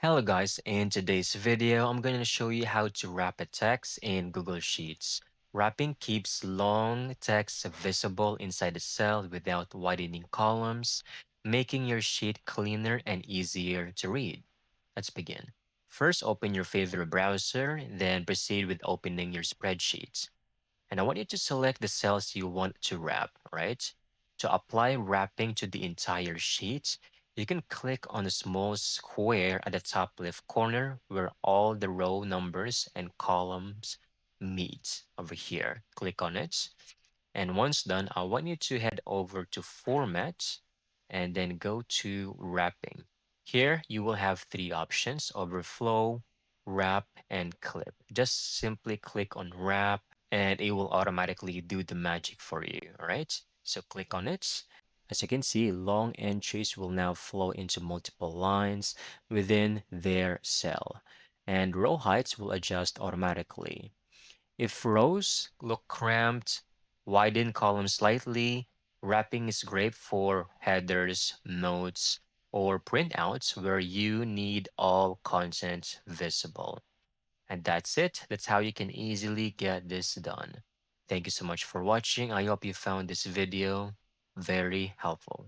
Hello guys, in today's video, I'm going to show you how to wrap a text in Google Sheets. Wrapping keeps long text visible inside the cell without widening columns, making your sheet cleaner and easier to read. Let's begin. First, open your favorite browser, then proceed with opening your spreadsheets. And I want you to select the cells you want to wrap, right? To apply wrapping to the entire sheet, you can click on the small square at the top left corner where all the row numbers and columns meet over here. Click on it. And once done, I want you to head over to Format and then go to Wrapping. Here, you will have three options: Overflow, Wrap, and Clip. Just simply click on Wrap and it will automatically do the magic for you. All right. So click on it. As you can see, long entries will now flow into multiple lines within their cell, and row heights will adjust automatically. If rows look cramped, widen columns slightly. Wrapping is great for headers, notes, or printouts where you need all content visible. And that's it. That's how you can easily get this done. Thank you so much for watching. I hope you found this video very helpful.